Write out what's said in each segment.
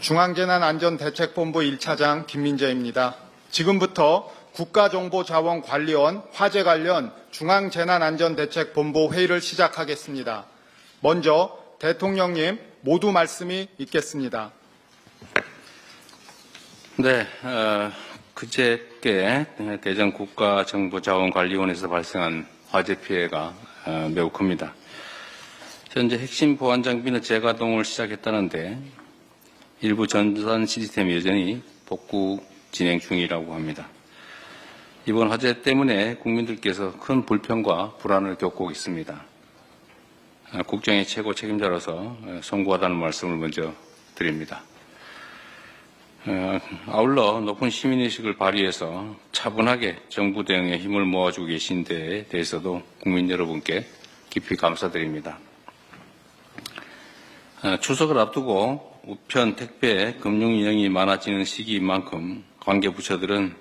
중앙재난안전대책본부 1차장 김민재입니다. 지금부터 국가정보자원관리원 화재 관련 중앙재난안전대책본부 회의를 시작하겠습니다. 먼저 대통령님 모두 말씀이 있겠습니다. 네, 그저께 대전 국가정보자원관리원에서 발생한 화재 피해가 매우 큽니다. 현재 핵심 보안 장비는 재가동을 시작했다는데 일부 전산 시스템이 여전히 복구 진행 중이라고 합니다. 이번 화재 때문에 국민들께서 큰 불편과 불안을 겪고 있습니다. 국정의 최고 책임자로서 송구하다는 말씀을 먼저 드립니다. 아울러 높은 시민의식을 발휘해서 차분하게 정부 대응에 힘을 모아주고 계신 데에 대해서도 국민 여러분께 깊이 감사드립니다. 추석을 앞두고 우편, 택배, 금융 인형이 많아지는 시기인 만큼 관계 부처들은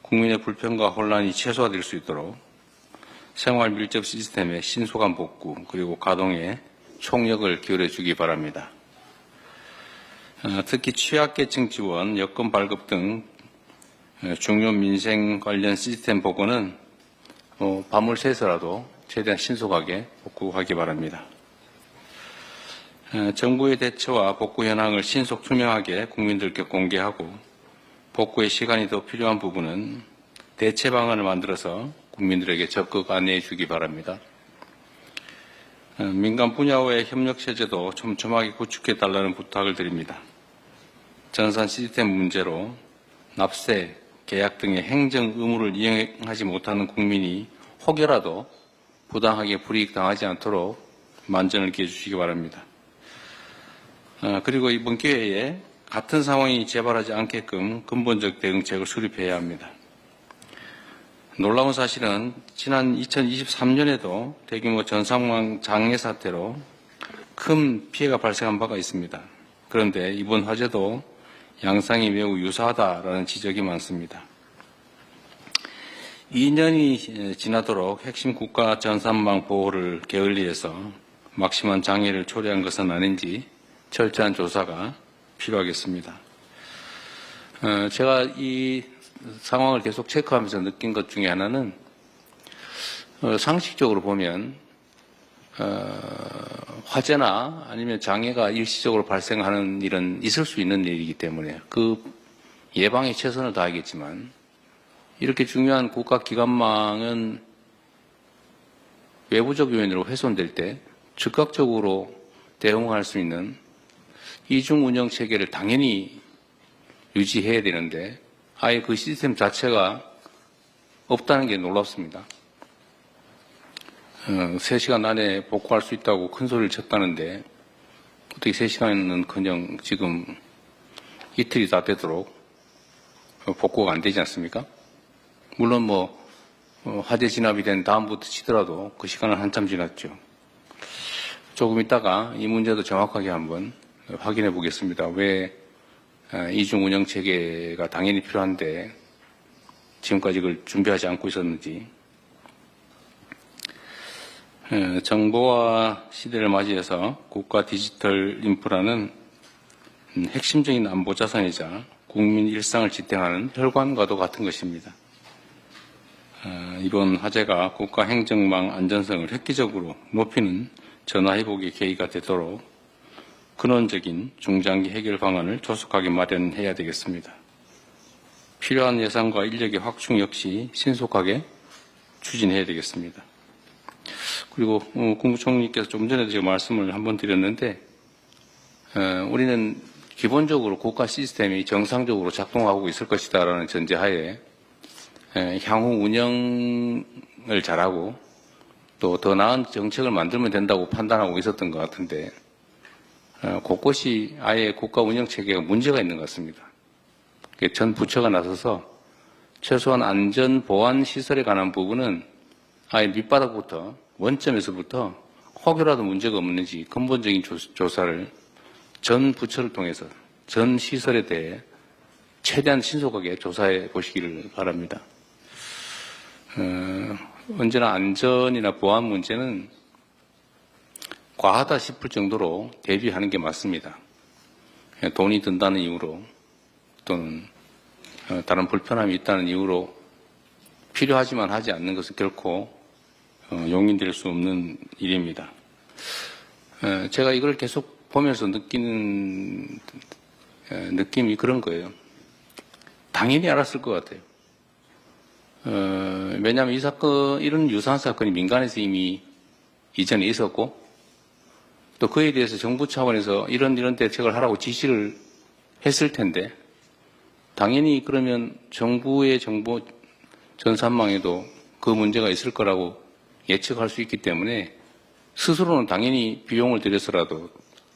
국민의 불편과 혼란이 최소화될 수 있도록 생활 밀접 시스템의 신속한 복구 그리고 가동에 총력을 기울여 주기 바랍니다. 특히 취약계층 지원, 여권 발급 등 중요 민생 관련 시스템 복구는 밤을 새서라도 최대한 신속하게 복구하기 바랍니다. 정부의 대처와 복구 현황을 신속 투명하게 국민들께 공개하고 복구의 시간이 더 필요한 부분은 대체 방안을 만들어서 국민들에게 적극 안내해 주기 바랍니다. 민간 분야와의 협력 체제도 촘촘하게 구축해 달라는 부탁을 드립니다. 전산 시스템 문제로 납세, 계약 등의 행정 의무를 이행하지 못하는 국민이 혹여라도 부당하게 불이익 당하지 않도록 만전을 기해 주시기 바랍니다. 그리고 이번 기회에 같은 상황이 재발하지 않게끔 근본적 대응책을 수립해야 합니다. 놀라운 사실은 지난 2023년에도 대규모 전상망 장애 사태로 큰 피해가 발생한 바가 있습니다. 그런데 이번 화재도 양상이 매우 유사하다라는 지적이 많습니다. 2년이 지나도록 핵심 국가 전산망 보호를 게을리해서 막심한 장애를 초래한 것은 아닌지 철저한 조사가 필요하겠습니다. 제가 이 상황을 계속 체크하면서 느낀 것 중에 하나는 상식적으로 보면 화재나 아니면 장애가 일시적으로 발생하는 일은 있을 수 있는 일이기 때문에 그 예방에 최선을 다하겠지만 이렇게 중요한 국가기관망은 외부적 요인으로 훼손될 때 즉각적으로 대응할 수 있는 이중 운영 체계를 당연히 유지해야 되는데 아예 그 시스템 자체가 없다는 게 놀랍습니다. 3시간 안에 복구할 수 있다고 큰 소리를 쳤다는데 어떻게 3시간은커녕 지금 이틀이 다 되도록 복구가 안 되지 않습니까? 물론 화재 진압이 된 다음부터 치더라도 그 시간은 한참 지났죠. 조금 있다가 이 문제도 정확하게 한번 확인해 보겠습니다. 왜 이중 운영 체계가 당연히 필요한데 지금까지 그걸 준비하지 않고 있었는지. 정보화 시대를 맞이해서 국가 디지털 인프라는 핵심적인 안보 자산이자 국민 일상을 지탱하는 혈관과도 같은 것입니다. 이번 화재가 국가 행정망 안전성을 획기적으로 높이는 전화회복의 계기가 되도록 근원적인 중장기 해결 방안을 조속하게 마련해야 되겠습니다. 필요한 예산과 인력의 확충 역시 신속하게 추진해야 되겠습니다. 그리고 국무총리께서 좀 전에도 제가 말씀을 한번 드렸는데 우리는 기본적으로 국가 시스템이 정상적으로 작동하고 있을 것이다라는 전제하에 향후 운영을 잘하고 또 더 나은 정책을 만들면 된다고 판단하고 있었던 것 같은데 곳곳이 아예 국가 운영 체계가 문제가 있는 것 같습니다. 전 부처가 나서서 최소한 안전 보안 시설에 관한 부분은 아예 밑바닥부터 원점에서부터 혹여라도 문제가 없는지 근본적인 조사를 전 부처를 통해서 전 시설에 대해 최대한 신속하게 조사해 보시기를 바랍니다. 언제나 안전이나 보안 문제는 과하다 싶을 정도로 대비하는 게 맞습니다. 돈이 든다는 이유로 또는 다른 불편함이 있다는 이유로 필요하지만 하지 않는 것은 결코 용인될 수 없는 일입니다. 제가 이걸 계속 보면서 느끼는 느낌이 그런 거예요. 당연히 알았을 것 같아요. 왜냐하면 이 사건, 이런 유사한 사건이 민간에서 이미 이전에 있었고, 또 그에 대해서 정부 차원에서 이런 대책을 하라고 지시를 했을 텐데, 당연히 그러면 정부의 정보 전산망에도 그 문제가 있을 거라고 예측할 수 있기 때문에 스스로는 당연히 비용을 들여서라도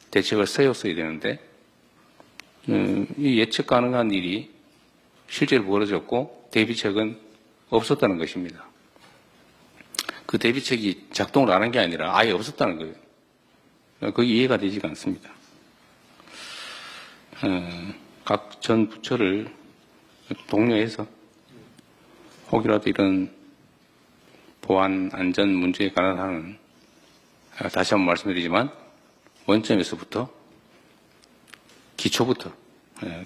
대책을 세웠어야 되는데, 이 예측 가능한 일이 실제로 벌어졌고 대비책은 없었다는 것입니다. 그 대비책이 작동을 안 한 게 아니라 아예 없었다는 거예요. 그게 이해가 되지가 않습니다. 각 전 부처를 독려해서 혹이라도 이런 보안 안전 문제에 관한 한은 다시 한번 말씀드리지만 원점에서부터 기초부터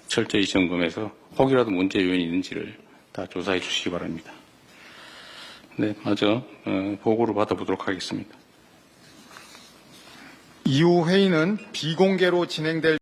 철저히 점검해서 혹이라도 문제 요인이 있는지를 다 조사해 주시기 바랍니다. 네, 마저 보고를 받아보도록 하겠습니다. 이후 회의는 비공개로 진행될